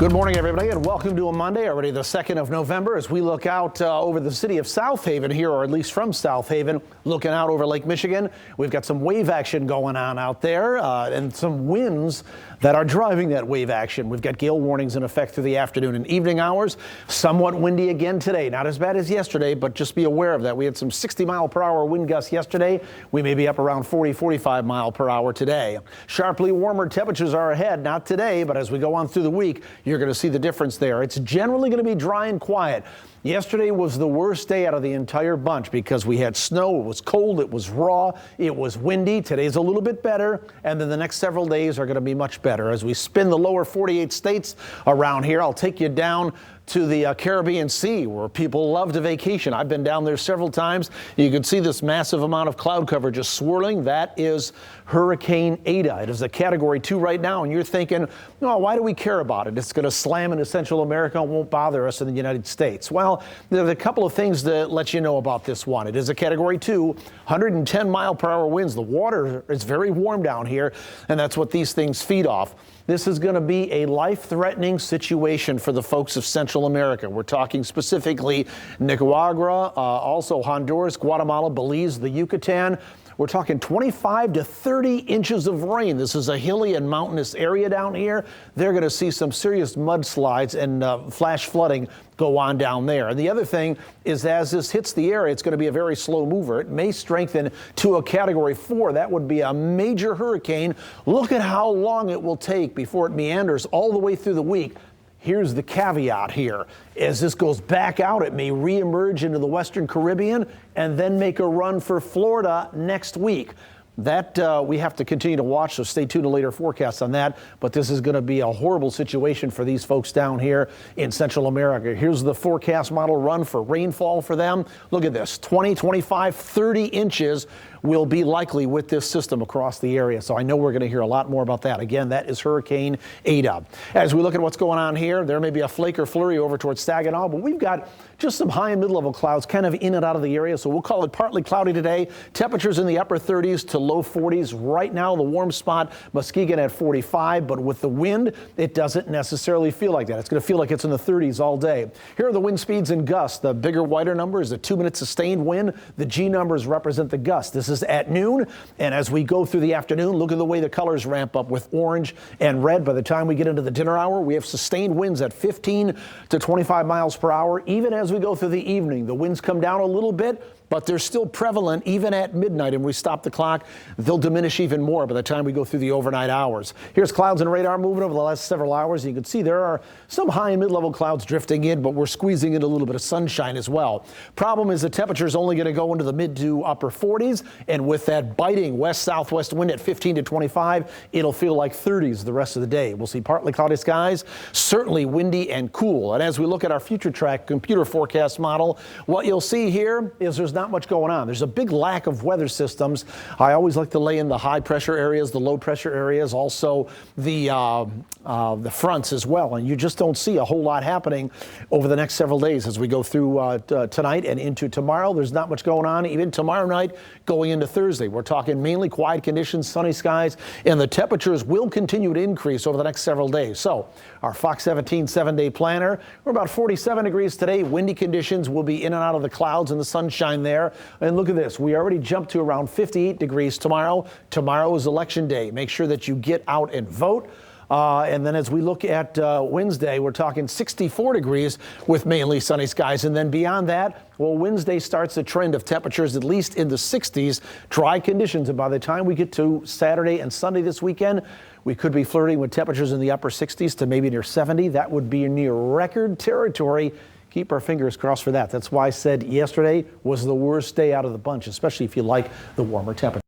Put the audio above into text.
Good morning, everybody, and welcome to a Monday, already the 2nd of November, as we look out over the city of South Haven here, or at least from South Haven, looking out over Lake Michigan. We've got some wave action going on out there and some winds that are driving that wave action. We've got gale warnings in effect through the afternoon and evening hours. Somewhat windy again today. Not as bad as yesterday, but just be aware of that. We had some 60-mile-per-hour wind gusts yesterday. We may be up around 40, 45 mile per hour today. Sharply warmer temperatures are ahead, not today, but as we go on through the week, you're going to see the difference there. It's generally going to be dry and quiet. Yesterday was the worst day out of the entire bunch because we had snow, it was cold, it was raw, it was windy. Today's a little bit better, and then the next several days are going to be much better. As we spin the lower 48 states around here, I'll take you down to the Caribbean Sea, where people love to vacation. I've been down there several times. You can see this massive amount of cloud cover just swirling. That is Hurricane Ada. It is a Category 2 right now, and you're thinking, oh, why do we care about it? It's going to slam into Central America and won't bother us in the United States. Well, there's a couple of things to let you know about this one. It is a Category 2, 110-mile-per-hour winds. The water is very warm down here, and that's what these things feed off. This is going to be a life-threatening situation for the folks of Central America. We're talking specifically Nicaragua, also Honduras, Guatemala, Belize, the Yucatan. We're talking 25 to 30 inches of rain. This is a hilly and mountainous area down here. They're going to see some serious mudslides and flash flooding go on down there. And the other thing is, as this hits the area, it's going to be a very slow mover. It may strengthen to a Category 4. That would be a major hurricane. Look at how long it will take before it meanders all the way through the week. Here's the caveat here. As this goes back out, it may reemerge into the Western Caribbean and then make a run for Florida next week. That we have to continue to watch, so stay tuned to later forecasts on that. But this is going to be a horrible situation for these folks down here in Central America. Here's the forecast model run for rainfall for them. Look at this, 20, 25, 30 inches will be likely with this system across the area. So I know we're going to hear a lot more about that. Again, that is Hurricane Ada. As we look at what's going on here, there may be a flake or flurry over towards Saginaw, but we've got just some high and mid-level clouds kind of in and out of the area. So we'll call it partly cloudy today. Temperatures in the upper 30s to low 40s. Right now, the warm spot, Muskegon at 45, but with the wind, it doesn't necessarily feel like that. It's going to feel like it's in the 30s all day. Here are the wind speeds and gusts. The bigger, wider number is a 2-minute sustained wind. The G numbers represent the gust. This is at noon, and as we go through the afternoon, look at the way the colors ramp up with orange and red. By the time we get into the dinner hour, we have sustained winds at 15 to 25 miles per hour. Even as we go through the evening, the winds come down a little bit, but they're still prevalent even at midnight, and we stop the clock. They'll diminish even more by the time we go through the overnight hours. Here's clouds and radar moving over the last several hours. You can see there are some high and mid-level clouds drifting in, but we're squeezing in a little bit of sunshine as well. Problem is the temperature is only going to go into the mid to upper 40s, and with that biting west-southwest wind at 15 to 25, it'll feel like 30s the rest of the day. We'll see partly cloudy skies, certainly windy and cool. And as we look at our future track computer forecast model, what you'll see here is there's not much going on. There's a big lack of weather systems. I always like to lay in the high pressure areas, the low pressure areas, also the fronts as well. And you just don't see a whole lot happening over the next several days as we go through tonight and into tomorrow. There's not much going on. Even tomorrow night going into Thursday, we're talking mainly quiet conditions, sunny skies, and the temperatures will continue to increase over the next several days. So our Fox 17 7-day planner, we're about 47 degrees today. Windy conditions will be in and out of the clouds and the sunshine there. And look at this. We already jumped to around 58 degrees tomorrow. Tomorrow is election day. Make sure that you get out and vote. And then as we look at Wednesday, we're talking 64 degrees with mainly sunny skies. And then beyond that, well, Wednesday starts a trend of temperatures at least in the 60s, dry conditions. And by the time we get to Saturday and Sunday this weekend, we could be flirting with temperatures in the upper 60s to maybe near 70. That would be near record territory. Keep our fingers crossed for that. That's why I said yesterday was the worst day out of the bunch, especially if you like the warmer temperature.